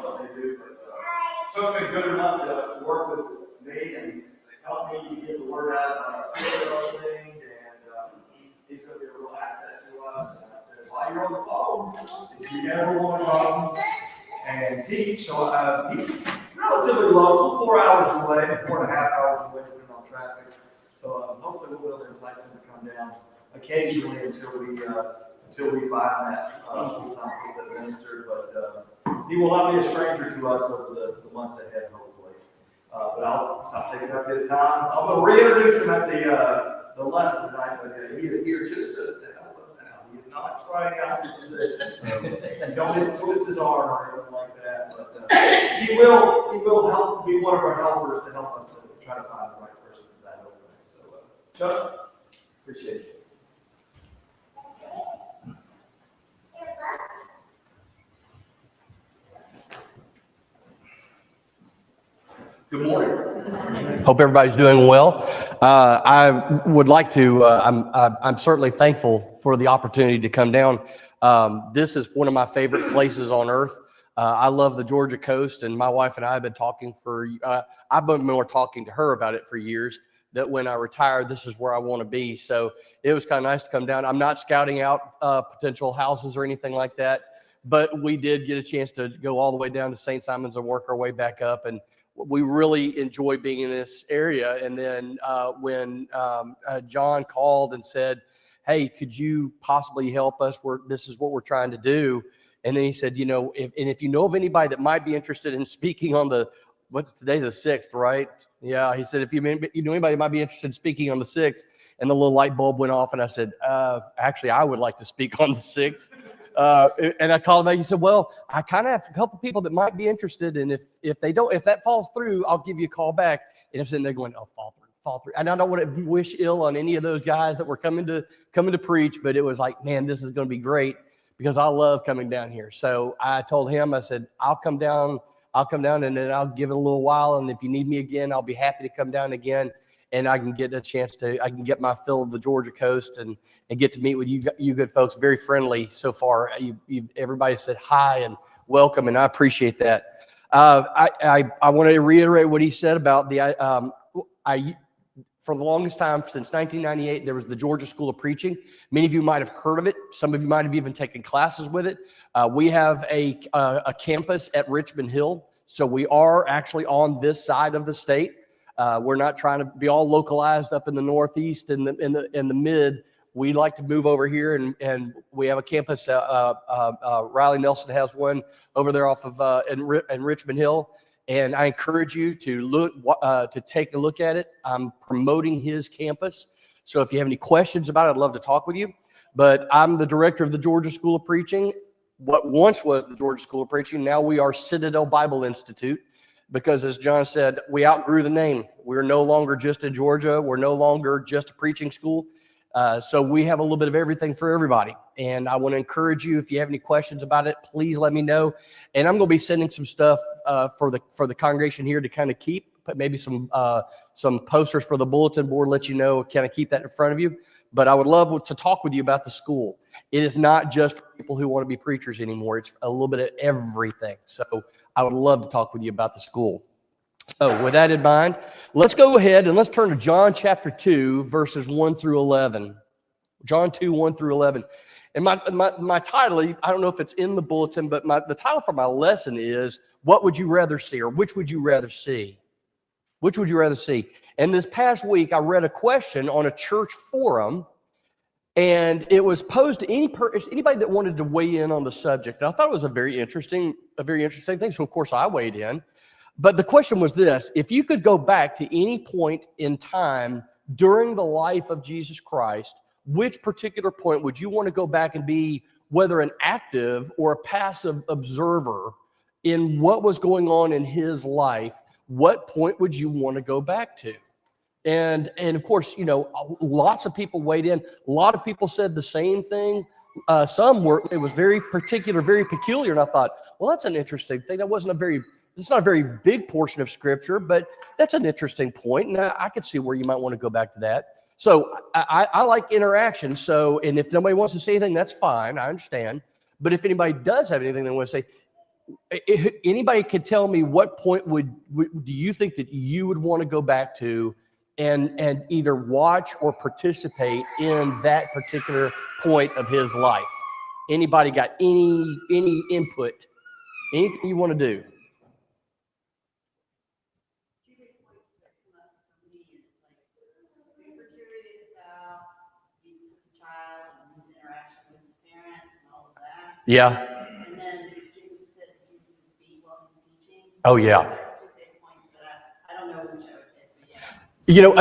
what they do. But Chuck's been good enough to work with me and help me get the word out about thing, and he's going to be a real asset to us. And I said, while you're on the phone, if you ever want to come and teach, so he's relatively local, 4 hours away, 4.5 hours away, depending on traffic. So hopefully we'll be able to entice him to come down occasionally until we find that full-time pulpit minister. But he will not be a stranger to us over the months ahead, hopefully. But I'll stop taking up his time. I'm going to reintroduce him at the lesson tonight. But he is here just to help us out. He is not trying out to be position, so don't need to twist his arm or anything like that. But he will help be one of our helpers to help us to try to find the right person for that opening. So Chuck, appreciate you. Good morning. Hope everybody's doing well. I would like to, I'm certainly thankful for the opportunity to come down. This is one of my favorite places on earth. I love the Georgia coast, and my wife and I have been talking I've been more talking to her about it for years, that when I retire, this is where I want to be. So it was kind of nice to come down. I'm not scouting out potential houses or anything like that, but we did get a chance to go all the way down to St. Simons and work our way back up, and we really enjoy being in this area. And then when John called and said, hey, could you possibly help us? This is what we're trying to do. And then he said, if you know of anybody that might be interested in speaking on today's the 6th, right? Yeah, he said, if you know anybody that might be interested in speaking on the 6th, and the little light bulb went off, and I said, actually, I would like to speak on the 6th. And I called him back. He said, well, I kind of have a couple people that might be interested. And if that falls through, I'll give you a call back. And I'm sitting there going, oh, fall through. And I don't want to wish ill on any of those guys that were coming to preach, but it was like, man, this is going to be great because I love coming down here. So I told him, I said, I'll come down and then I'll give it a little while. And if you need me again, I'll be happy to come down again. And I can get a chance I can get my fill of the Georgia coast and get to meet with you good folks. Very friendly so far. Everybody said hi and welcome, and I appreciate that. I want to reiterate what he said about for the longest time, since 1998, there was the Georgia School of Preaching. Many of you might have heard of it. Some of you might have even taken classes with it. We have a campus at Richmond Hill, so we are actually on this side of the state. We're not trying to be all localized up in the Northeast and in the mid. We like to move over here, and we have a campus. Riley Nelson has one over there off of in Richmond Hill, and I encourage you to take a look at it. I'm promoting his campus, so if you have any questions about it, I'd love to talk with you. But I'm the director of the Georgia School of Preaching. What once was the Georgia School of Preaching, now we are Citadel Bible Institute. Because as John said, we outgrew the name. We're no longer just in Georgia. We're no longer just a preaching school. So we have a little bit of everything for everybody. And I want to encourage you, if you have any questions about it, please let me know. And I'm going to be sending some stuff for the congregation here to kind of keep, maybe some posters for the bulletin board, let you know, kind of keep that in front of you. But I would love to talk with you about the school. It is not just for people who want to be preachers anymore. It's a little bit of everything. So I would love to talk with you about the school. So with that in mind, let's go ahead and let's turn to John chapter 2, verses 1 through 11. John 2, 1 through 11. And my title, I don't know if it's in the bulletin, but the title for my lesson is, what would you rather see, or which would you rather see? Which would you rather see? And this past week, I read a question on a church forum, and it was posed to anybody that wanted to weigh in on the subject. And I thought it was a very interesting thing. So of course I weighed in. But the question was this: if you could go back to any point in time during the life of Jesus Christ, which particular point would you want to go back and be, whether an active or a passive observer in what was going on in his life? What point would you want to go back to? And of course, lots of people weighed in. A lot of people said the same thing. It was very particular, very peculiar. And I thought, well, that's an interesting thing. It's not a very big portion of scripture, but that's an interesting point. And I could see where you might want to go back to that. So I like interaction. So, and if nobody wants to say anything, that's fine. I understand. But if anybody does have anything they want to say, Anybody could tell me what point do you think that you would want to go back to and either watch or participate in that particular point of his life? Anybody got any input? Anything you want to do? Super curious about he's a child and his interaction with his parents and all of that. Yeah. And then you said Jesus' feet while he's teaching. Oh, yeah. Two big points that I don't know which I would take, but yeah. You know,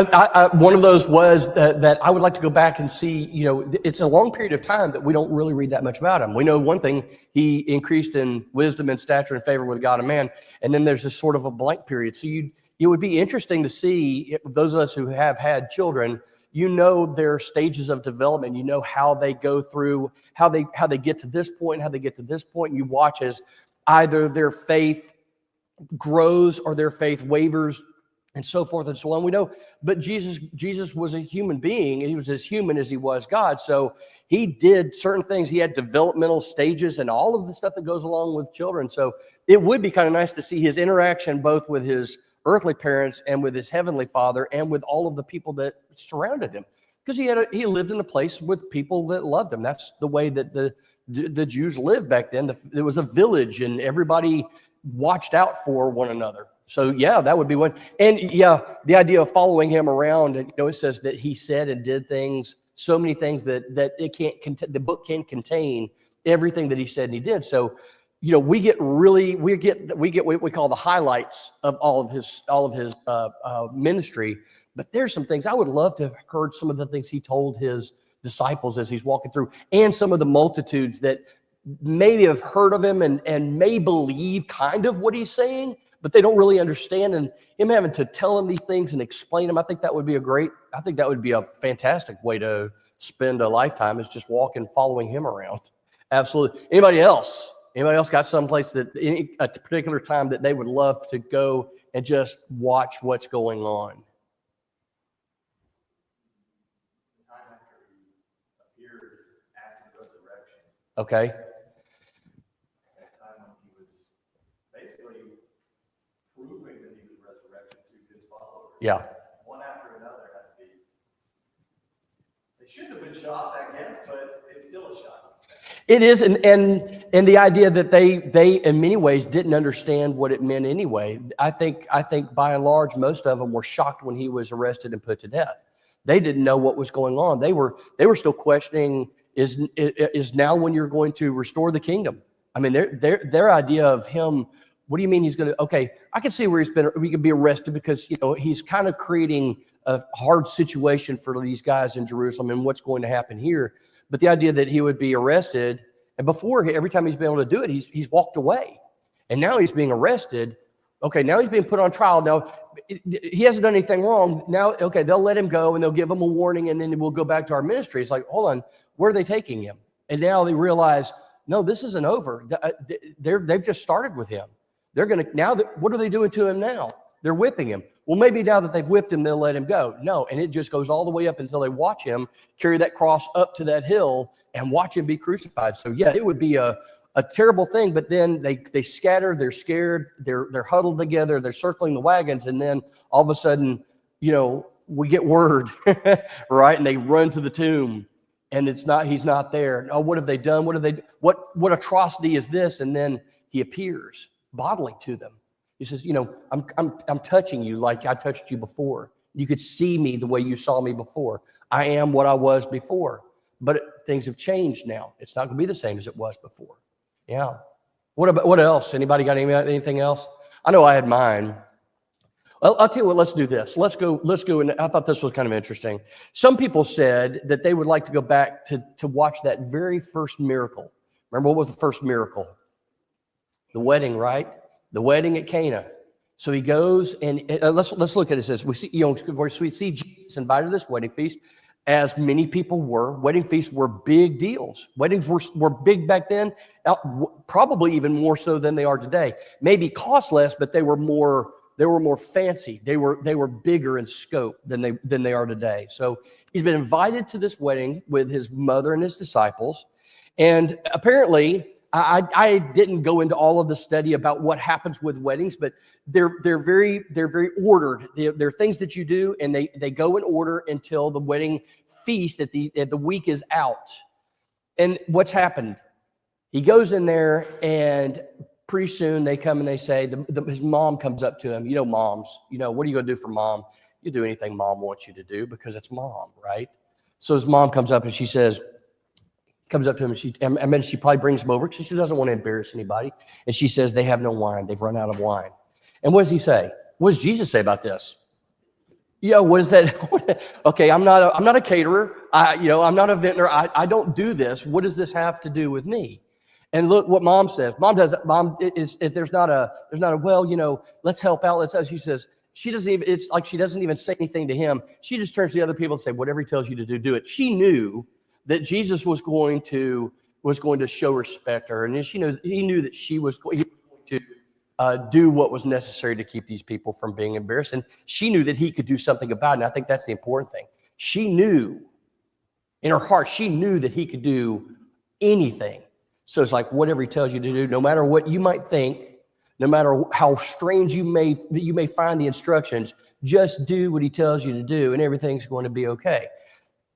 one of those was that I would like to go back and see, you know, it's a long period of time that we don't really read that much about him. We know one thing, he increased in wisdom and stature and favor with God and man. And then there's this sort of a blank period. So it would be interesting to see, those of us who have had children, you know their stages of development. You know how they go through, how they get to this point, how they get to this point. And you watch as either their faith grows or their faith wavers, and so forth and so on. We know, but Jesus was a human being, and he was as human as he was God. So he did certain things. He had developmental stages and all of the stuff that goes along with children. So it would be kind of nice to see his interaction both with his earthly parents and with his heavenly Father and with all of the people that surrounded him, because he lived in a place with people that loved him. That's the way that the Jews lived back then. There was a village, and everybody watched out for one another. So yeah, that would be one. And yeah, the idea of following him around, and it says that he said and did things, so many things that the book can't contain everything that he said and he did. So, we get what we call the highlights of all of his ministry. But there's some things I would love to have heard, some of the things he told his disciples as he's walking through, and some of the multitudes that maybe have heard of him and may believe kind of what he's saying, but they don't really understand, and him having to tell them these things and explain them. I think that would be a fantastic way to spend a lifetime, is just walking, following him around. Absolutely. Anybody else got someplace a particular time that they would love to go and just watch what's going on? The time after he appeared after the resurrection. Okay. That time when he was basically proving that he was resurrected to his followers. Yeah. One after another had to be. They shouldn't have been shocked, I guess, but it's still a shock. It is, and the idea that they in many ways didn't understand what it meant anyway. I think by and large most of them were shocked when he was arrested and put to death. They didn't know what was going on. They were still questioning, is now when you're going to restore the kingdom? I mean, their idea of him. What do you mean he's going to? Okay, I can see where he could be arrested, because he's kind of creating a hard situation for these guys in Jerusalem and what's going to happen here. But the idea that he would be arrested, and before, every time he's been able to do it, he's walked away, and now he's being arrested. Okay, now he's being put on trial. Now he hasn't done anything wrong. Now, okay, they'll let him go and they'll give him a warning, and then we'll go back to our ministry. It's like, hold on, where are they taking him? And now they realize, no, this isn't over. They've just started with him. They're going to what are they doing to him now? They're whipping him. Well, maybe now that they've whipped him, they'll let him go. No, and it just goes all the way up until they watch him carry that cross up to that hill and watch him be crucified. So yeah, it would be a terrible thing. But then they scatter, they're scared, they're huddled together, they're circling the wagons, and then all of a sudden, we get word, right? And they run to the tomb, and he's not there. Oh, what have they done? What atrocity is this? And then he appears bodily to them. He says, I'm touching you like I touched you before. You could see me the way you saw me before. I am what I was before, but things have changed now. It's not going to be the same as it was before. Yeah. What else? Anybody got anything else? I know I had mine. Well, I'll tell you what, let's do this. Let's go. And I thought this was kind of interesting. Some people said that they would like to go back to watch that very first miracle. Remember, what was the first miracle? The wedding, right? The wedding at Cana. So he goes and let's look at it. It says, we see Jesus invited to this wedding feast, as many people were. Wedding feasts were big deals. Weddings were big back then, probably even more so than they are today. Maybe cost less, but they were more fancy. They were bigger in scope than they are today. So he's been invited to this wedding with his mother and his disciples, and apparently, I didn't go into all of the study about what happens with weddings, but they're very ordered. They're things that you do, and they go in order until the wedding feast at the week is out. And what's happened? He goes in there, and pretty soon they come and they say, his mom comes up to him. You know, moms, what are you going to do for mom? You do anything mom wants you to do because it's mom, right? So his mom comes up and she says, comes up to him and she probably brings him over because she doesn't want to embarrass anybody. And she says, they have no wine. They've run out of wine. And what does he say? What does Jesus say about this? What is that? Okay, I'm not a caterer. I'm not a vintner. I don't do this. What does this have to do with me? And look what mom says. Mom is if there's not a well, let's help out. She says, it's like she doesn't even say anything to him. She just turns to the other people and say, whatever he tells you to do, do it. She knew that Jesus was going to show respect to her, and he knew that he was going to do what was necessary to keep these people from being embarrassed, and she knew that he could do something about it. And I think that's the important thing. She knew in her heart, she knew that he could do anything. So it's like whatever he tells you to do, no matter what you might think, no matter how strange you may find the instructions, just do what he tells you to do, and everything's going to be okay.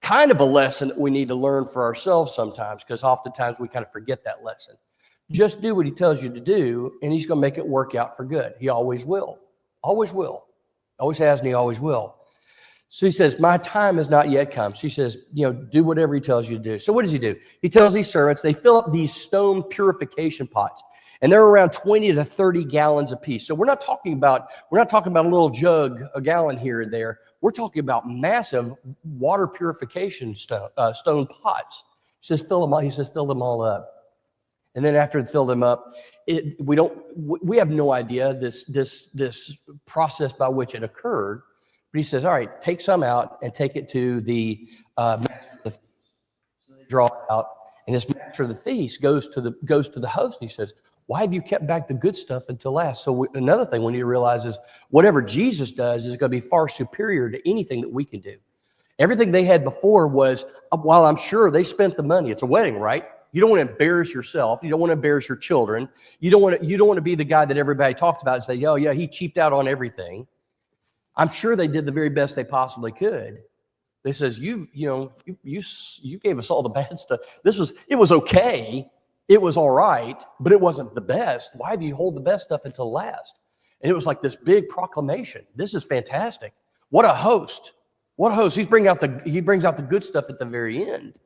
Kind of a lesson that we need to learn for ourselves sometimes, because oftentimes we kind of forget that lesson. Just do what he tells you to do, and he's going to make it work out for good. He always will. Always will. Always has, and he always will. So he says, my time has not yet come. She says, do whatever he tells you to do. So what does he do? He tells these servants, they fill up these stone purification pots, and they're around 20 to 30 gallons apiece. So we're not talking about a little jug, a gallon here and there. We're talking about massive water purification stone pots. He says, fill them all. He says, fill them all up. And then after it filled them up, we have no idea this process by which it occurred. But he says, all right, take some out and take it to the master of the feast. So they draw it out, and this master of the feast goes to the host, and he says, why have you kept back the good stuff until last? So another thing we need to realize is whatever Jesus does is going to be far superior to anything that we can do. Everything they had before was, while I'm sure they spent the money, it's a wedding, right? You don't want to embarrass yourself. You don't want to embarrass your children. You don't want to be the guy that everybody talks about and say, oh yeah, he cheaped out on everything. I'm sure they did the very best they possibly could. They says, you gave us all the bad stuff. It was okay. It was all right, but it wasn't the best. Why have you hold the best stuff until last? And it was like this big proclamation. This is fantastic. What a host. What a host. He brings out the good stuff at the very end.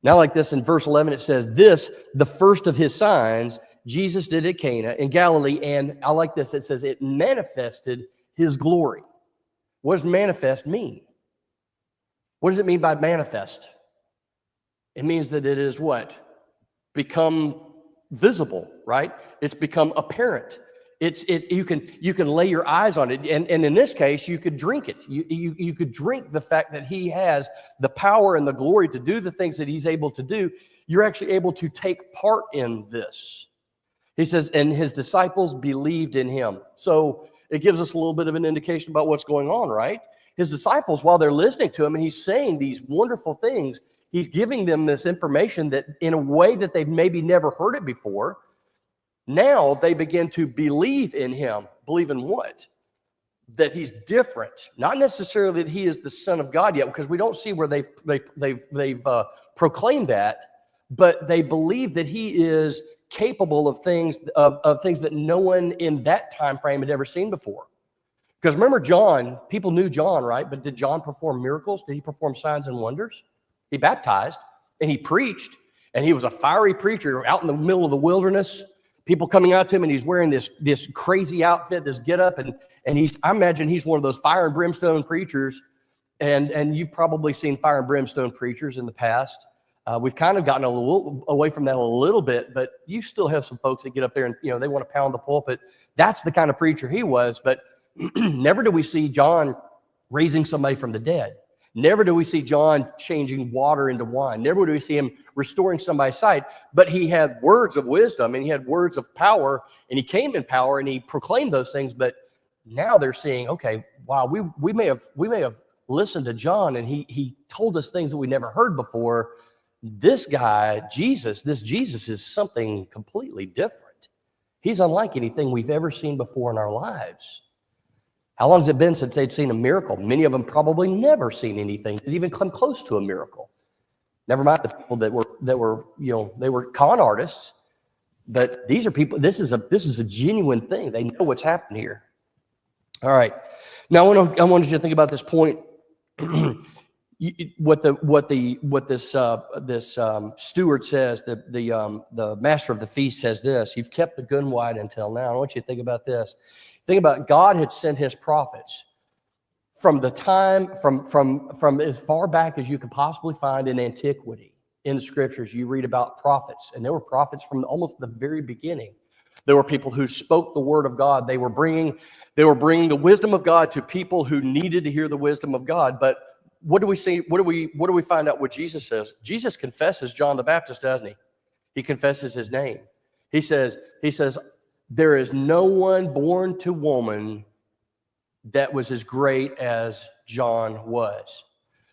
Now like this in verse 11, it says, this, the first of his signs, Jesus did at Cana in Galilee. And I like this. It says it manifested his glory. What does manifest mean? What does it mean by manifest? It means that it is what? Become visible, right? It's become apparent. You can lay your eyes on it, and in this case, you could drink it. You could drink the fact that he has the power and the glory to do the things that he's able to do. You're actually able to take part in this. He says, and his disciples believed in him. So it gives us a little bit of an indication about what's going on, right? His disciples, while they're listening to him and he's saying these wonderful things, he's giving them this information that in a way that they've maybe never heard it before. Now they begin to believe in him. Believe in what? That he's different. Not necessarily that he is the Son of God yet, because we don't see where they've proclaimed that, but they believe that he is capable of things that no one in that time frame had ever seen before. Because remember John, people knew John, right? But did John perform miracles? Did he perform signs and wonders? He baptized and he preached, and he was a fiery preacher out in the middle of the wilderness. People coming out to him, and he's wearing this crazy outfit, this getup, and I imagine he's one of those fire and brimstone preachers. And you've probably seen fire and brimstone preachers in the past. We've kind of gotten a little away from that a little bit, but you still have some folks that get up there and they want to pound the pulpit. That's the kind of preacher he was. But never do we see John raising somebody from the dead. Never do we see John changing water into wine. Never do we see him restoring somebody's sight. But he had words of wisdom, and he had words of power, and he came in power, and he proclaimed those things. But now they're seeing, okay, wow, we may have listened to John, and he told us things that we never heard before. This guy, Jesus, this Jesus is something completely different. He's unlike anything we've ever seen before in our lives. How long has it been since they'd seen a miracle? Many of them probably never seen anything that even come close to a miracle. Never mind the people that were, they were con artists. But these are people, this is a genuine thing. They know what's happened here. All right. Now I want you to think about this point. What this steward says, the master of the feast says this: you've kept the good wine until now. I want you to think about this. Think about God had sent his prophets from the time, from as far back as you could possibly find in antiquity. In the scriptures, you read about prophets, and there were prophets from almost the very beginning. There were people who spoke the word of God. They were bringing the wisdom of God to people who needed to hear the wisdom of God. But what do we see? What do we find out what Jesus says? Jesus confesses John the Baptist, doesn't he? He confesses his name. He says, there is no one born to woman that was as great as John was.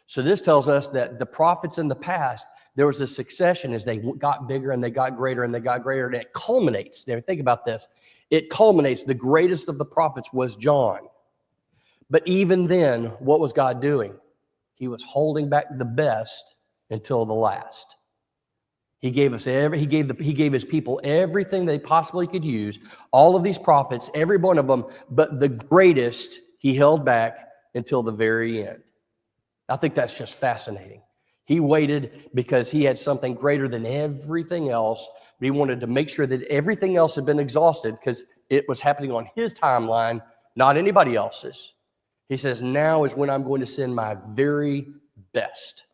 So this tells us that the prophets in the past, there was a succession as they got bigger and they got greater and they got greater, and it culminates. Now think about this. It culminates. The greatest of the prophets was John. But even then, what was God doing? He was holding back the best until the last. He gave his people everything they possibly could use. All of these prophets, every one of them, but the greatest he held back until the very end. I think that's just fascinating. He waited because he had something greater than everything else. But he wanted to make sure that everything else had been exhausted because it was happening on his timeline, not anybody else's. He says, now is when I'm going to send my very best.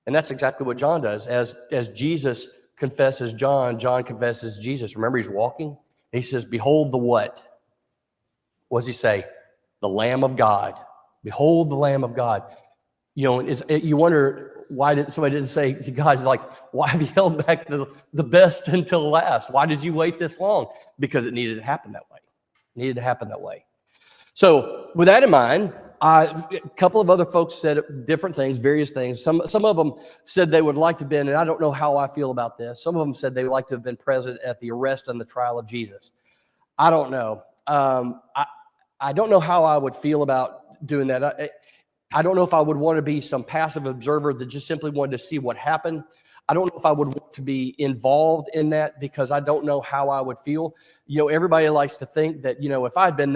And that's exactly what John does. As Jesus confesses John, John confesses Jesus. Remember, he's walking. He says, behold the what? What does he say? The Lamb of God. Behold the Lamb of God. You wonder, why did somebody didn't say to God, he's like, why have you held back the best until last? Why did you wait this long? Because it needed to happen that way. It needed to happen that way. So with that in mind, a couple of other folks said different things, various things. Some of them said they would like to have been, and I don't know how I feel about this. Some of them said they would like to have been present at the arrest and the trial of Jesus. I don't know. I don't know how I would feel about doing that. I don't know if I would want to be some passive observer that just simply wanted to see what happened. I don't know if I would want to be involved in that because I don't know how I would feel. Everybody likes to think that, if I'd been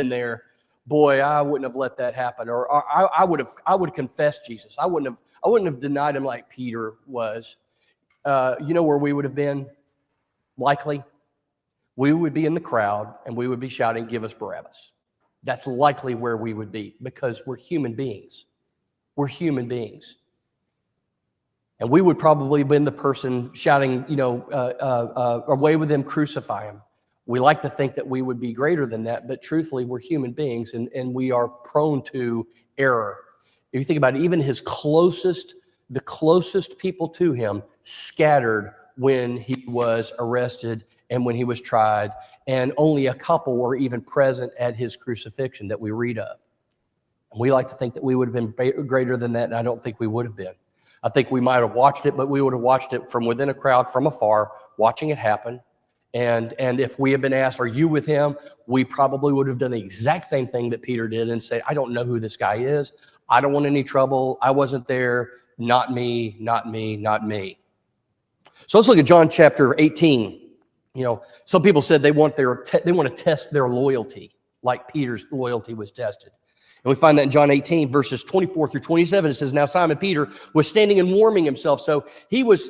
there, boy, I wouldn't have let that happen. Or I would have confessed Jesus. I wouldn't have denied him like Peter was. Where we would have been? Likely, we would be in the crowd and we would be shouting, give us Barabbas. That's likely where we would be because we're human beings. We're human beings. And we would probably have been the person shouting, away with him, crucify him. We like to think that we would be greater than that, but truthfully, we're human beings and we are prone to error. If you think about it, even the closest people to him scattered when he was arrested and when he was tried, and only a couple were even present at his crucifixion that we read of. And we like to think that we would have been greater than that, and I don't think we would have been. I think we might have watched it, but we would have watched it from within a crowd from afar, watching it happen. And if we had been asked, are you with him? We probably would have done the exact same thing that Peter did and say, I don't know who this guy is. I don't want any trouble. I wasn't there. Not me, not me, not me. So let's look at John chapter 18. Some people said they want to test their loyalty like Peter's loyalty was tested. And we find that in John 18, verses 24 through 27. It says, now Simon Peter was standing and warming himself. So he was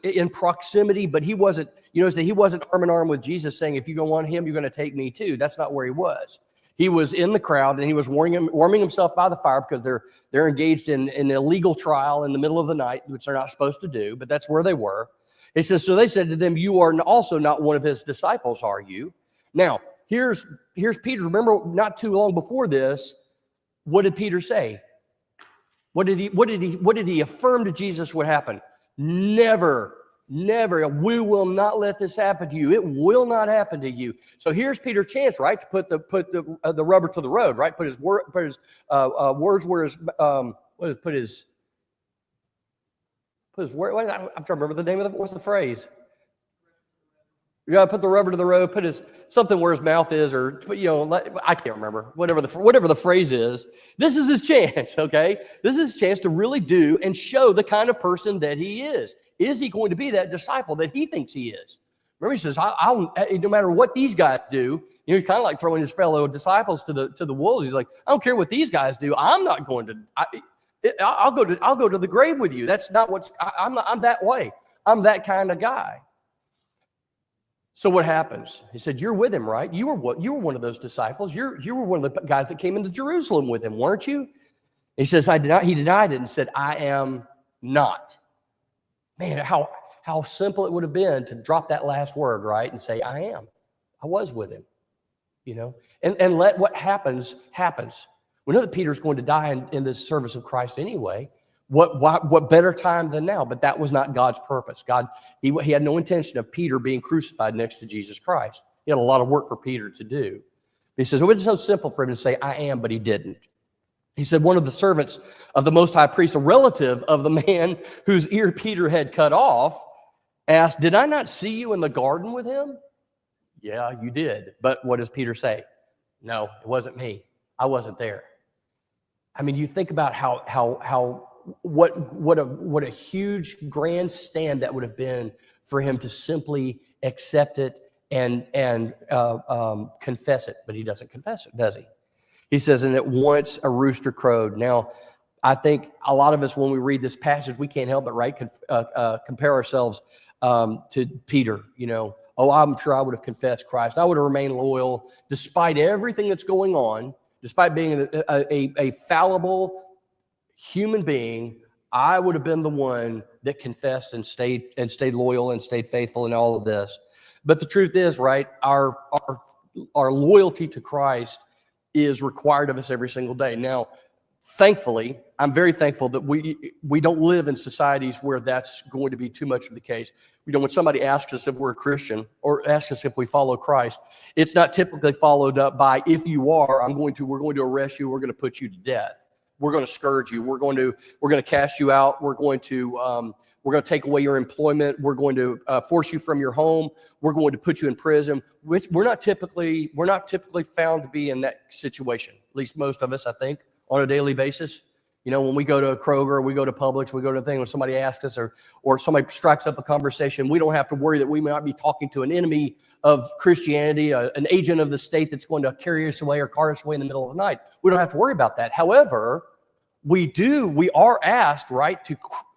in proximity, but he wasn't, he wasn't arm in arm with Jesus saying, if you go on him, you're going to take me too. That's not where he was. He was in the crowd and he was warming himself by the fire because they're engaged in an illegal trial in the middle of the night, which they're not supposed to do, but that's where they were. It says, so they said to them, you are also not one of his disciples, are you? Now, here's Peter. Remember, not too long before this, what did Peter say? What did he affirm to Jesus would happen? Never, we will not let this happen to you. It will not happen to you. So here's Peter's chance, right, to put the rubber to the road, right? Put his words where his put I'm trying to remember the name of what's the phrase? You got to put the rubber to the road, put something where his mouth is, or, I can't remember, whatever the phrase is. This is his chance, okay? This is his chance to really do and show the kind of person that he is. Is he going to be that disciple that he thinks he is? Remember, he says, no matter what these guys do, he's kind of like throwing his fellow disciples to the wolves. He's like, I don't care what these guys do. I'm not going to, I'll go to the grave with you. That's not I'm that way. I'm that kind of guy. So what happens? He said, you're with him, right? You were one of those disciples. You were one of the guys that came into Jerusalem with him, weren't you? He says, he denied it and said, I am not. Man, how simple it would have been to drop that last word, right? And say, I am. I was with him, and let what happens. We know that Peter's going to die in the service of Christ anyway. What better time than now? But that was not God's purpose. He had no intention of Peter being crucified next to Jesus Christ. He had a lot of work for Peter to do. He says, it was so simple for him to say, I am, but he didn't. He said, one of the servants of the Most High Priest, a relative of the man whose ear Peter had cut off, asked, did I not see you in the garden with him? Yeah, you did. But what does Peter say? No, it wasn't me. I wasn't there. I mean, you think about what a huge grand stand that would have been for him to simply accept it and confess it, but he doesn't confess it, does he? He says, and at once a rooster crowed. Now, I think a lot of us, when we read this passage, we can't help but compare ourselves to Peter. Oh, I'm sure I would have confessed Christ. I would have remained loyal despite everything that's going on, despite being a fallible human being. I would have been the one that confessed and stayed loyal and stayed faithful in all of this. But the truth is, right, our loyalty to Christ is required of us every single day. Now, thankfully, I'm very thankful that we don't live in societies where that's going to be too much of the case. When somebody asks us if we're a Christian or asks us if we follow Christ, it's not typically followed up by, if you are, we're going to arrest you, we're going to put you to death. We're going to scourge you. We're going to cast you out. We're going to take away your employment. We're going to force you from your home. We're going to put you in prison. We're not typically found to be in that situation. At least most of us, I think, on a daily basis. When we go to a Kroger, we go to Publix, we go to a thing, when somebody asks us or somebody strikes up a conversation, we don't have to worry that we might be talking to an enemy of Christianity, an agent of the state that's going to carry us away or car us away in the middle of the night. We don't have to worry about that. However, we are asked, right,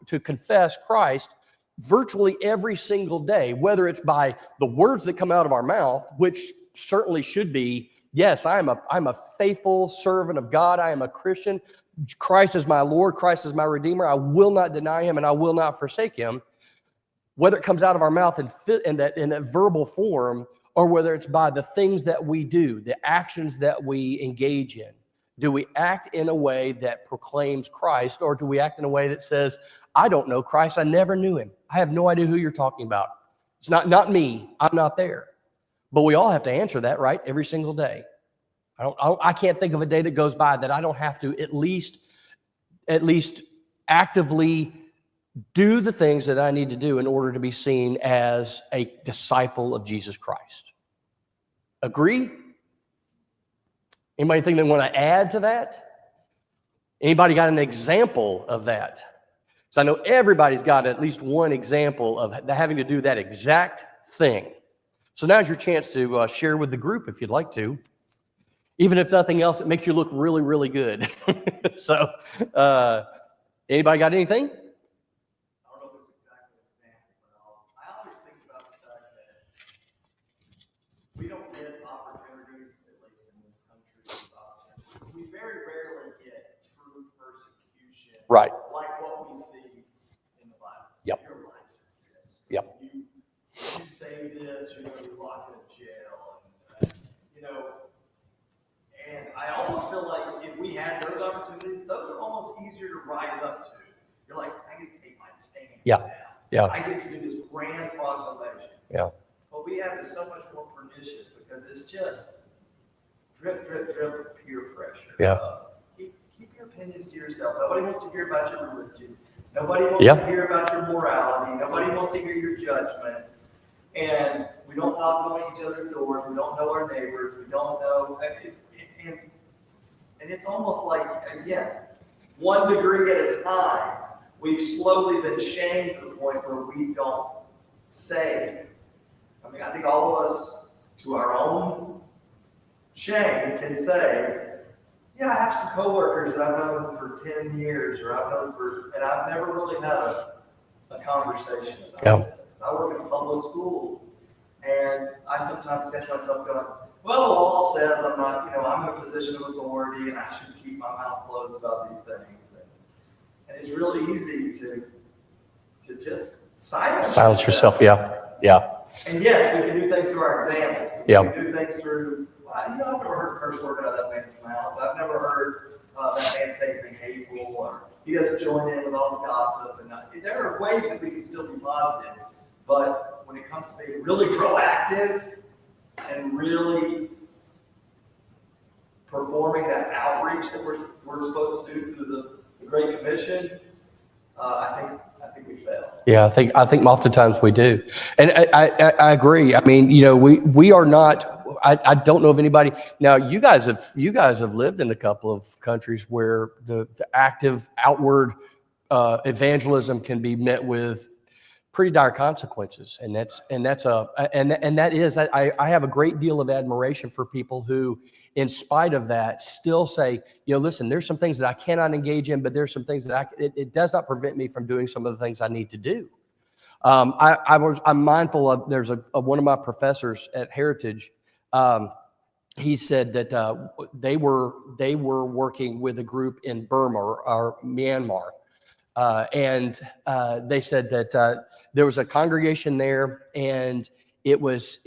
to confess Christ virtually every single day, whether it's by the words that come out of our mouth, which certainly should be, yes, I'm a faithful servant of God. I am a Christian. Christ is my Lord. Christ is my Redeemer. I will not deny him and I will not forsake him. Whether it comes out of our mouth in that verbal form, or whether it's by the things that we do, the actions that we engage in. Do we act in a way that proclaims Christ, or do we act in a way that says, I don't know Christ, I never knew him. I have no idea who you're talking about. It's not me. I'm not there. But we all have to answer that, right? Every single day. I can't think of a day that goes by that I don't have to at least actively do the things that I need to do in order to be seen as a disciple of Jesus Christ. Agree? Anybody think they want to add to that? Anybody got an example of that? So I know everybody's got at least one example of having to do that exact thing. So now's your chance to share with the group if you'd like to. Even if nothing else, it makes you look really, really good. So anybody got anything? I don't know if it's exactly an example, but I always think about the fact that we don't get opportunities, at least in this country, we very rarely get true persecution, Right. like what we see in the Bible. Yep. Your life is risk. Yep. You say this, you're going to be locked in jail, and I almost feel like if we had those opportunities, those are almost easier to rise up to. You're like, I get to take my stand. Yeah. Now. Yeah. I get to do this grand proclamation. Yeah. What we have is so much more pernicious because it's just drip, drip, drip, peer pressure. Yeah. Keep your opinions to yourself. Nobody wants to hear about your religion. Nobody wants Yeah. to hear about your morality. Nobody wants to hear your judgment. And we don't knock on each other's doors. We don't know our neighbors. We don't know. And it's almost like, again, 1 degree at a time, we've slowly been shamed to the point where we don't say. I mean, I think all of us, to our own shame, can say, yeah, I have some coworkers that I've known for 10 years, or I've known and I've never really had a conversation about this. I work in a public school, and I sometimes catch myself going, well, the law says I'm not, I'm in a position of authority, and I should keep my mouth closed about these things. And it's really easy to just silence yourself. Yeah. And yes, we can do things through our examples. We can do things through, I've never heard a curse word out of that man's mouth. I've never heard that man say anything hateful, or he doesn't join in with all the gossip. And there are ways that we can still be positive. But when it comes to being really proactive and really performing that outreach that we're supposed to do through the Great Commission, I think we fail. Yeah, I think oftentimes we do, and I agree. I mean, we are not. I don't know of anybody. Now, you guys have lived in a couple of countries where the active outward evangelism can be met with pretty dire consequences, and that is I have a great deal of admiration for people who, in spite of that, still say, listen, there's some things that I cannot engage in, but there's some things that it does not prevent me from doing some of the things I need to do. I'm mindful of, there's one of my professors at Heritage. He said that they were working with a group in Burma or Myanmar, and they said that there was a congregation there, and it was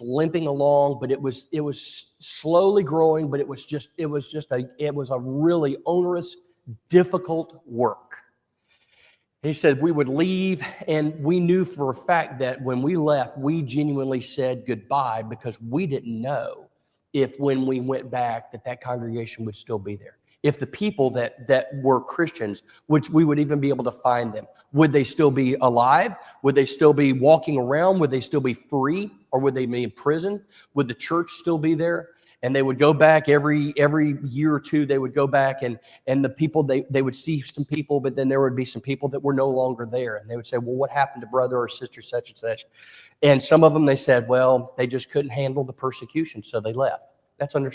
limping along, but it was slowly growing, but it was a really onerous, difficult work. He said we would leave, and we knew for a fact that when we left, we genuinely said goodbye, because we didn't know if when we went back that congregation would still be there. If the people that were Christians, which we would even be able to find them, would they still be alive? Would they still be walking around? Would they still be free? Or would they be in prison? Would the church still be there? And they would go back every year or two. They would go back, and the people, they would see some people, but then there would be some people that were no longer there. And they would say, well, what happened to brother or sister such and such? And some of them, they said, well, they just couldn't handle the persecution, so they left. That's I'm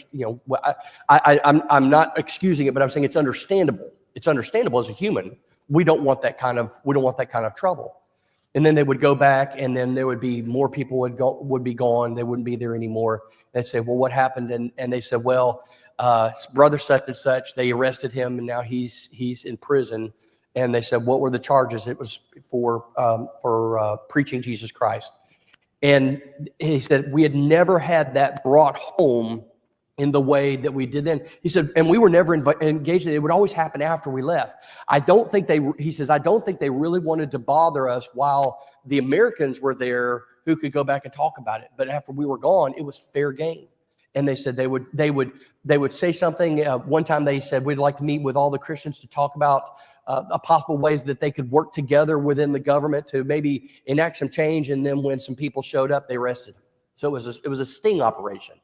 not excusing it, but I'm saying it's understandable. It's understandable as a human. We don't want that kind of trouble. And then they would go back, and then there would be more people would be gone. They wouldn't be there anymore. They'd say, well, what happened? And they said, well, brother such and such, they arrested him, and now he's in prison. And they said, what were the charges? It was for preaching Jesus Christ. And he said, we had never had that brought home in the way that we did then. He said, and we were never engaged in it. It would always happen after we left. I don't think they really wanted to bother us while the Americans were there who could go back and talk about it. But after we were gone, it was fair game. And they said they would say something. One time they said, we'd like to meet with all the Christians to talk about possible ways that they could work together within the government to maybe enact some change. And then when some people showed up, they arrested them. So it was a sting operation,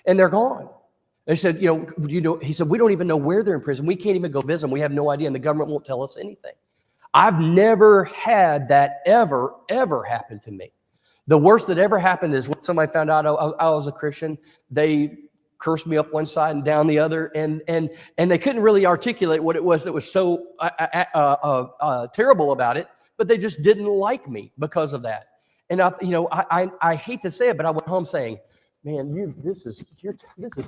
and they're gone. They said, he said, we don't even know where they're in prison. We can't even go visit them. We have no idea, and the government won't tell us anything. I've never had that ever happen to me. The worst that ever happened is when somebody found out I was a Christian, they cursed me up one side and down the other, and they couldn't really articulate what it was that was so terrible about it, but they just didn't like me because of that. And I hate to say it, but I went home saying, man, this is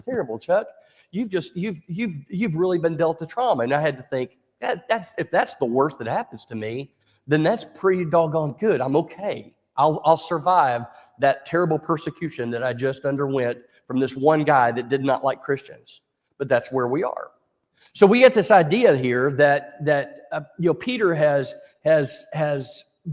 terrible, Chuck. You've really been dealt a trauma. And I had to think, if that's the worst that happens to me, then that's pretty doggone good. I'm okay. I'll survive that terrible persecution that I just underwent from this one guy that did not like Christians. But that's where we are. So we get this idea here that Peter has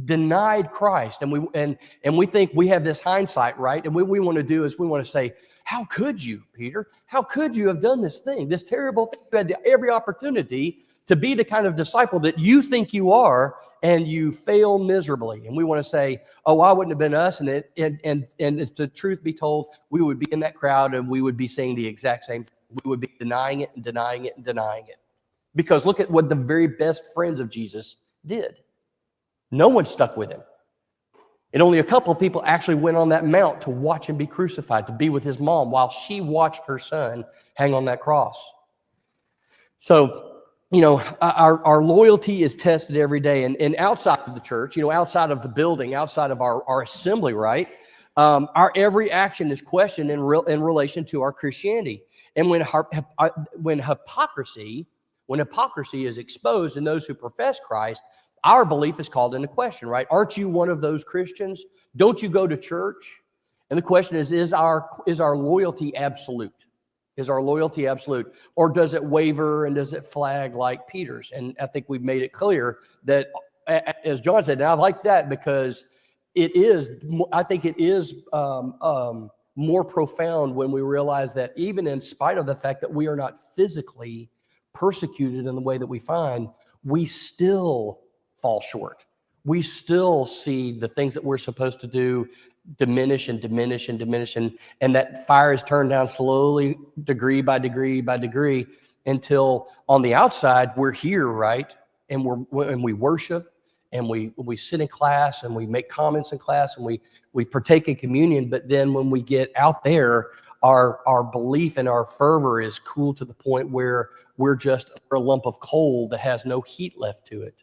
denied Christ, and we think we have this hindsight, right? And what we want to do is we want to say, how could you, Peter? How could you have done this thing, this terrible thing? You had every opportunity to be the kind of disciple that you think you are and you fail miserably. And we want to say, oh, why wouldn't it have been us? And if the truth be told, we would be in that crowd and we would be saying the exact same thing. We would be denying it and denying it and denying it. Because look at what the very best friends of Jesus did. No one stuck with him. And only a couple of people actually went on that mount to watch him be crucified, to be with his mom while she watched her son hang on that cross. So, our loyalty is tested every day. And outside of the church, outside of the building, outside of our assembly, right? Our every action is questioned in relation to our Christianity. And when hypocrisy is exposed in those who profess Christ, our belief is called into question, right? Aren't you one of those Christians? Don't you go to church? And the question is our loyalty absolute? Is our loyalty absolute? Or does it waver and does it flag like Peter's? And I think we've made it clear that, as John said, and I like that because I think it is more profound when we realize that even in spite of the fact that we are not physically persecuted in the way that we find, we still fall short. We still see the things that we're supposed to do diminish and diminish and diminish, and that fire is turned down slowly, degree by degree by degree, until on the outside we're here, right? And we worship, and we sit in class, and we make comments in class, and we partake in communion. But then when we get out there, our belief and our fervor is cooled to the point where we're just a lump of coal that has no heat left to it.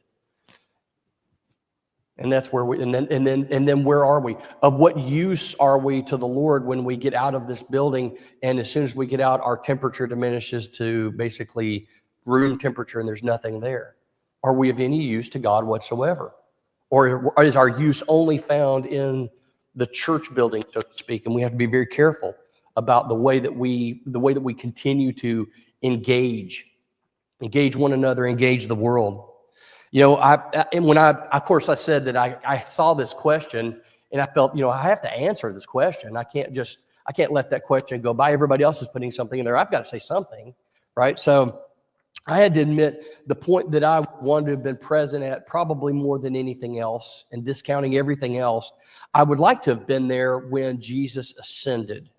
And that's where and then where are we? Of what use are we to the Lord when we get out of this building, and as soon as we get out, our temperature diminishes to basically room temperature and there's nothing there? Are we of any use to God whatsoever? Or is our use only found in the church building, so to speak? And we have to be very careful about the way that we continue to engage one another, engage the world. I said that I saw this question and I felt, I have to answer this question. I can't let that question go by. Everybody else is putting something in there. I've got to say something, right? So I had to admit the point that I wanted to have been present at, probably more than anything else, and discounting everything else, I would like to have been there when Jesus ascended.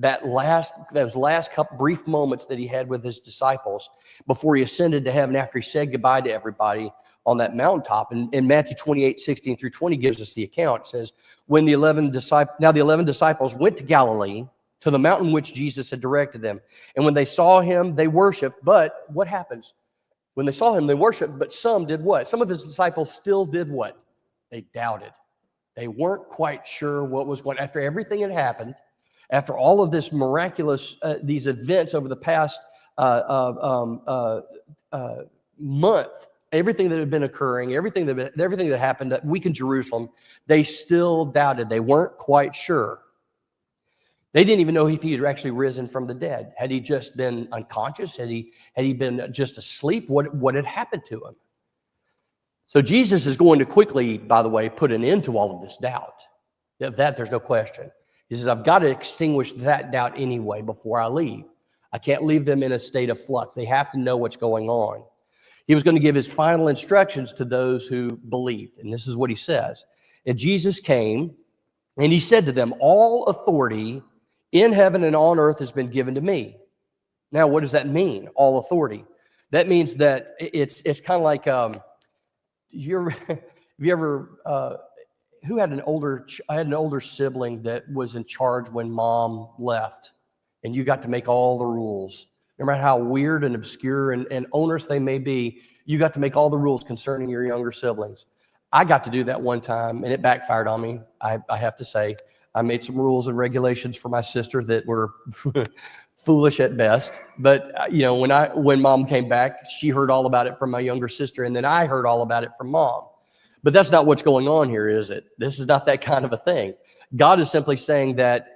Those last couple brief moments that he had with his disciples before he ascended to heaven, after he said goodbye to everybody on that mountaintop. And in Matthew 28:16-20 gives us the account. It says, when the 11 disciples went to Galilee, to the mountain which Jesus had directed them. And when they saw him, they worshiped. But what happens? When they saw him, they worshiped, but some did what? Some of his disciples still did what? They doubted. They weren't quite sure what was going on. After everything had happened, after all of this miraculous, these events over the past month, everything that had been occurring, everything that happened that week in Jerusalem, they still doubted. They weren't quite sure. They didn't even know if he had actually risen from the dead. Had he just been unconscious? Had he been just asleep? What had happened to him? So Jesus is going to quickly, by the way, put an end to all of this doubt. Of that, there's no question. He says, I've got to extinguish that doubt anyway before I leave. I can't leave them in a state of flux. They have to know what's going on. He was going to give his final instructions to those who believed. And this is what he says. And Jesus came and he said to them, all authority in heaven and on earth has been given to me. Now, what does that mean? All authority. That means that it's kind of like, who had I had an older sibling that was in charge when mom left, and you got to make all the rules. No matter how weird and obscure and onerous they may be, you got to make all the rules concerning your younger siblings. I got to do that one time, and it backfired on me. I have to say, I made some rules and regulations for my sister that were foolish at best. But when mom came back, she heard all about it from my younger sister, and then I heard all about it from mom. But that's not what's going on here, is it? This is not that kind of a thing. God is simply saying that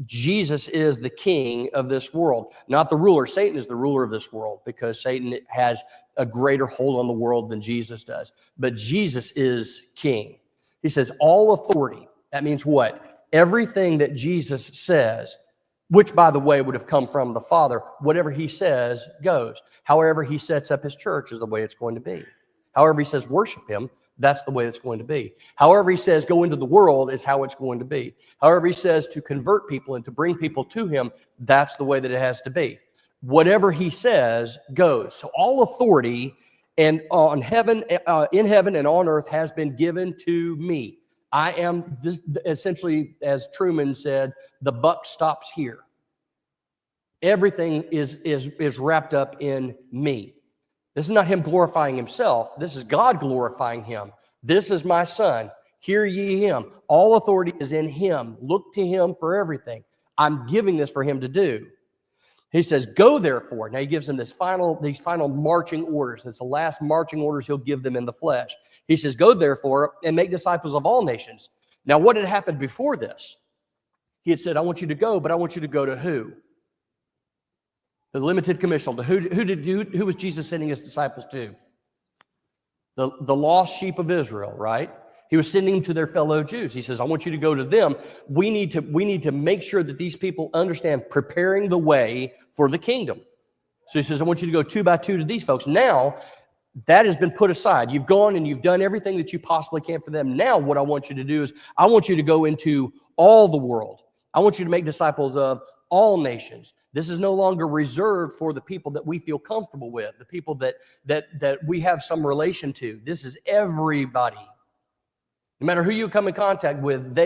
Jesus is the king of this world, not the ruler. Satan is the ruler of this world because Satan has a greater hold on the world than Jesus does. But Jesus is king. He says all authority. That means what? Everything that Jesus says, which, by the way, would have come from the Father. Whatever he says goes. However he sets up his church is the way it's going to be. However he says worship him, that's the way it's going to be. However he says go into the world is how it's going to be. However he says to convert people and to bring people to him, that's the way that it has to be. Whatever he says goes. So all authority and on heaven, in heaven and on earth has been given to me. I am this, essentially, as Truman said, the buck stops here. Everything is wrapped up in me. This is not him glorifying himself. This is God glorifying him. This is my son. Hear ye him. All authority is in him. Look to him for everything. I'm giving this for him to do. He says, go therefore. Now he gives them these final marching orders. That's the last marching orders he'll give them in the flesh. He says, go therefore and make disciples of all nations. Now what had happened before this? He had said, I want you to go, but I want you to go to who? The limited commission. Who was Jesus sending his disciples to? The lost sheep of Israel, right? He was sending them to their fellow Jews. He says, I want you to go to them. We need to make sure that these people understand preparing the way for the kingdom. So he says, I want you to go 2 by 2 to these folks. Now, that has been put aside. You've gone and you've done everything that you possibly can for them. Now, what I want you to do is I want you to go into all the world. I want you to make disciples of all nations. This is no longer reserved for the people that we feel comfortable with, the people that we have some relation to. This is everybody. No matter who you come in contact with,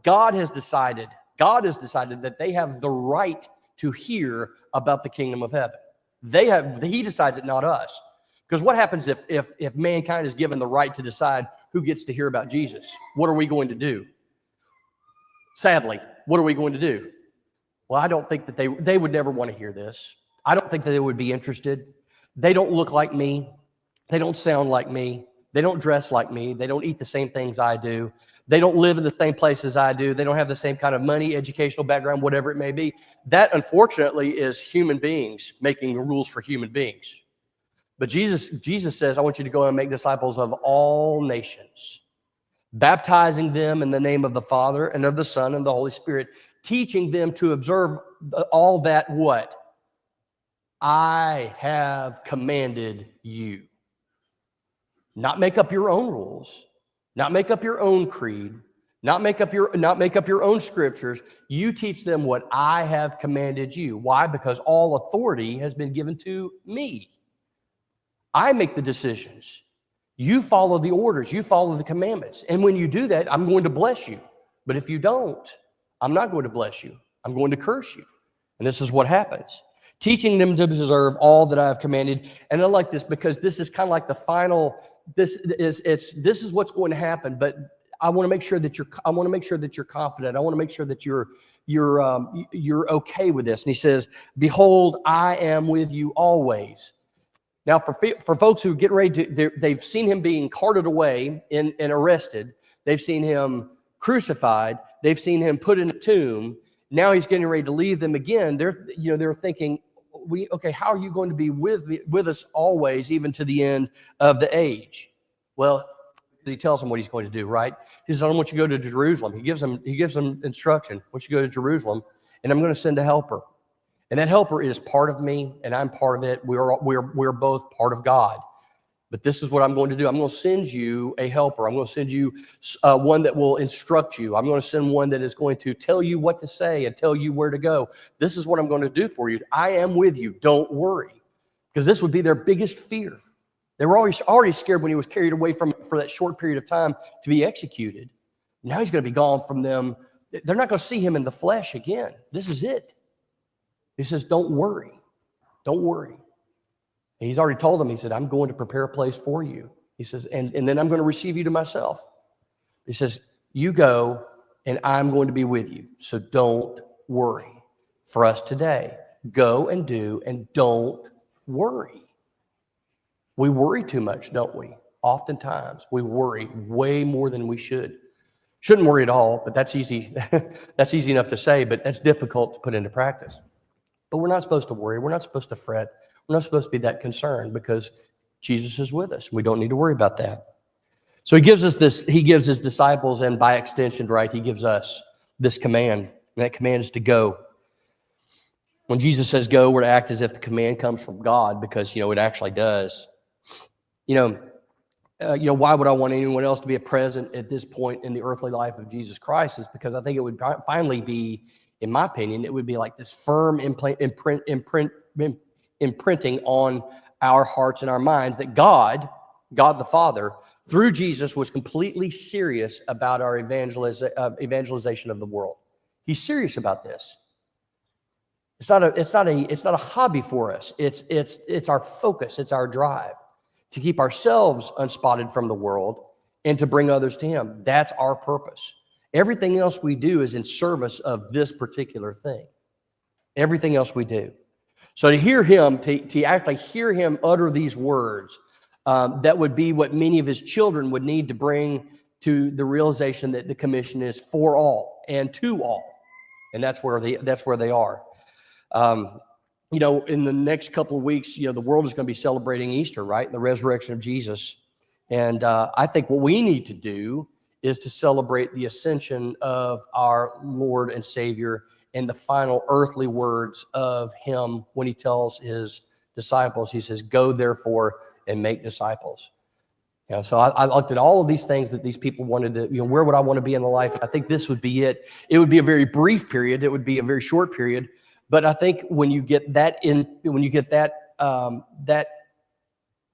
God has decided that they have the right to hear about the kingdom of heaven. He decides it, not us. Because what happens if mankind is given the right to decide who gets to hear about Jesus? What are we going to do? Sadly, what are we going to do? Well, I don't think that they would never want to hear this. I don't think that they would be interested. They don't look like me. They don't sound like me. They don't dress like me. They don't eat the same things I do. They don't live in the same places I do. They don't have the same kind of money, educational background, whatever it may be. That, unfortunately, is human beings making rules for human beings. But Jesus says, I want you to go and make disciples of all nations, baptizing them in the name of the Father and of the Son and the Holy Spirit, teaching them to observe all that what? I have commanded you. Not make up your own rules, not make up your own creed, not make up your own scriptures. You teach them what I have commanded you. Why? Because all authority has been given to me. I make the decisions. You follow the orders, you follow the commandments. And when you do that, I'm going to bless you. But if you don't, I'm not going to bless you. I'm going to curse you. And this is what happens. Teaching them to observe all that I have commanded. And I like this because this is kind of like the final. This is what's going to happen. But I want to make sure that you're confident. I want to make sure that you're okay with this. And he says, "Behold, I am with you always." Now, for folks who get ready they've seen him being carted away and arrested. They've seen him crucified. They've seen him put in a tomb. Now he's getting ready to leave them again. They're thinking, how are you going to be with us always, even to the end of the age? Well, he tells them what he's going to do, right? He says, I want you to go to Jerusalem. He gives them instruction. I want you to go to Jerusalem, and I'm going to send a helper. And that helper is part of me, and I'm part of it. We're both part of God. But this is what I'm going to do. I'm going to send you a helper. I'm going to send you one that will instruct you. I'm going to send one that is going to tell you what to say and tell you where to go. This is what I'm going to do for you. I am with you. Don't worry. Because this would be their biggest fear. They were already scared when he was carried away for that short period of time to be executed. Now he's going to be gone from them. They're not going to see him in the flesh again. This is it. He says, don't worry. Don't worry. He's already told them, he said, I'm going to prepare a place for you. He says, and then I'm going to receive you to myself. He says, you go and I'm going to be with you. So don't worry. For us today, go and do and don't worry. We worry too much, don't we? Oftentimes we worry way more than we should. Shouldn't worry at all, but that's easy. That's easy enough to say, but that's difficult to put into practice. But we're not supposed to worry. We're not supposed to fret. We're not supposed to be that concerned because Jesus is with us. We don't need to worry about that. So he gives us this, he gives his disciples, and by extension, right, he gives us this command. And that command is to go. When Jesus says go, we're to act as if the command comes from God, because, it actually does. Why would I want anyone else to be present at this point in the earthly life of Jesus Christ? Is because I think it would finally be, in my opinion, it would be like this firm imprinting on our hearts and our minds that God the Father, through Jesus, was completely serious about our evangelization of the world. He's serious about this. It's not a hobby for us. It's our focus. It's our drive to keep ourselves unspotted from the world and to bring others to Him. That's our purpose. Everything else we do is in service of this particular thing. Everything else we do. So to hear Him, to actually hear Him utter these words, that would be what many of His children would need to bring to the realization that the commission is for all and to all, and that's where they are. In the next couple of weeks, the world is going to be celebrating Easter, right? The resurrection of Jesus. And I think what we need to do is to celebrate the ascension of our Lord and Savior and the final earthly words of Him when He tells His disciples. He says, go therefore and make disciples. So I looked at all of these things that these people wanted to, where would I want to be in the life? I think this would be it. It would be a very brief period. It would be a very short period. But I think when you get that that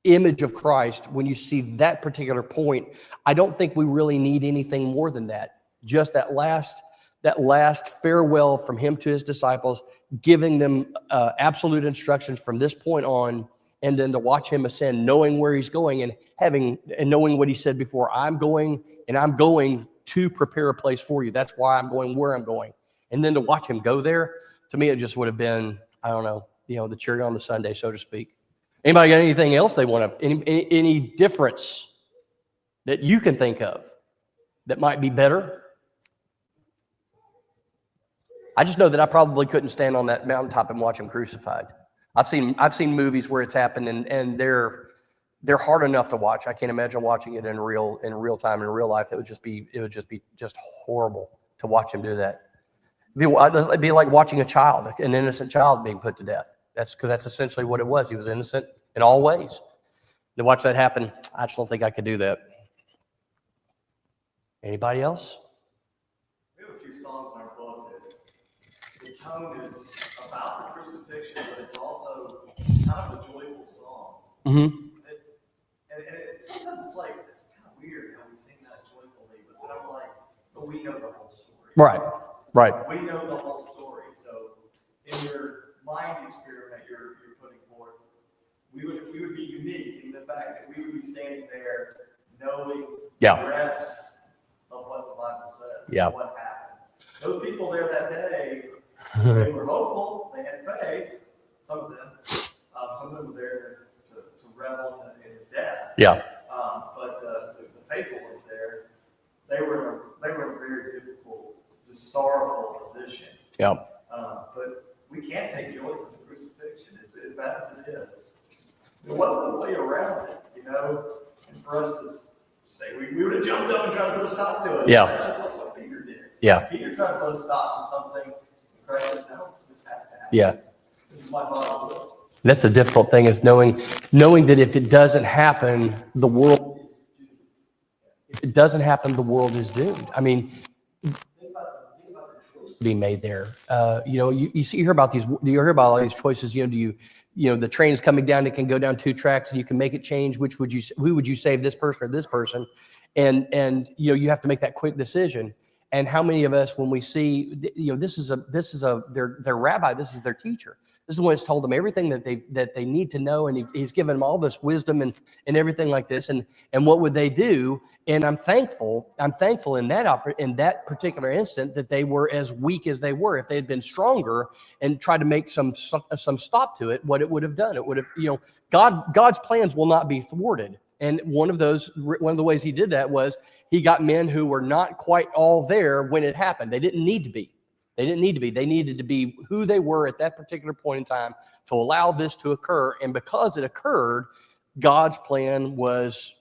image of Christ, when you see that particular point, I don't think we really need anything more than that. Just that last farewell from Him to His disciples, giving them absolute instructions from this point on, and then to watch Him ascend, knowing where He's going and knowing what He said before. I'm going to prepare a place for you. That's why I'm going where I'm going. And then to watch Him go there, to me, it just would have been, I don't know, the cherry on the sundae, so to speak. Anybody got anything else they want to, any difference that you can think of that might be better? I just know that I probably couldn't stand on that mountaintop and watch Him crucified. I've seen movies where it's happened, and they're hard enough to watch. I can't imagine watching it in real time, in real life. It would just be horrible to watch Him do that. It'd be like watching an innocent child being put to death. That's because that's essentially what it was. He was innocent in all ways. To watch that happen, I just don't think I could do that. Anybody else? We have a few songs in our book that the tone is about the crucifixion, but it's also kind of a joyful song. Mm-hmm. Sometimes it's like, it's kind of weird how we sing that joyfully, but I'm like, but we know the whole story. Right. We know the whole story. So in your mind experiment you're putting forth, we would be unique in the fact that we would be standing there knowing the rest of what the Bible says, and what happens. Those people there that day, they were hopeful, they had faith, some of them were there to revel in His death. Yeah. But the faithful ones there, they were in a very difficult, just sorrowful position. Yeah. But we can't take joy from the crucifixion. It's as bad as it is. I mean, what's the way around it? And for us to say we would have jumped up and tried to put a stop to it. Yeah. That's just what Peter did. Yeah. Peter tried to put a stop to something, and Christ said, no, this has to happen. Yeah. This is my Father's will. That's the difficult thing, is knowing that if it doesn't happen, the world is doomed. I mean, being made there. You hear about all these choices. The train is coming down, it can go down 2 tracks and you can make it change. Who would you save, this person or this person? And you have to make that quick decision. And how many of us, when we see, this is their rabbi, this is their teacher. This is the one that's told them everything that they need to know, and he's given them all this wisdom and everything like this. And what would they do? And I'm thankful in that particular instant that they were as weak as they were. If they had been stronger and tried to make some stop to it, what it would have done, it would have, God's plans will not be thwarted. And one of the ways He did that was He got men who were not quite all there when it happened. They didn't need to be. They needed to be who they were at that particular point in time to allow this to occur. And because it occurred, God's plan was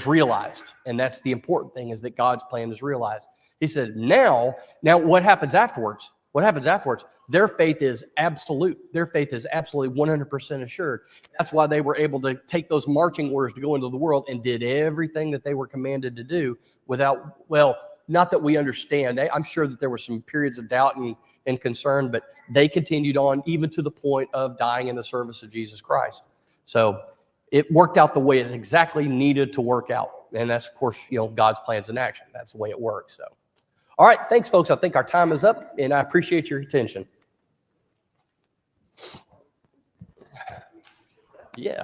realized. And that's the important thing, is that God's plan is realized. He said, now what happens afterwards? What happens afterwards? Their faith is absolute. Their faith is absolutely 100% assured. That's why they were able to take those marching orders to go into the world and did everything that they were commanded to do without, well, not that we understand. I'm sure that there were some periods of doubt and concern, but they continued on even to the point of dying in the service of Jesus Christ. So it worked out the way it exactly needed to work out. And that's, of course, God's plans in action. That's the way it works. So, all right. Thanks, folks. I think our time is up, and I appreciate your attention. Yeah.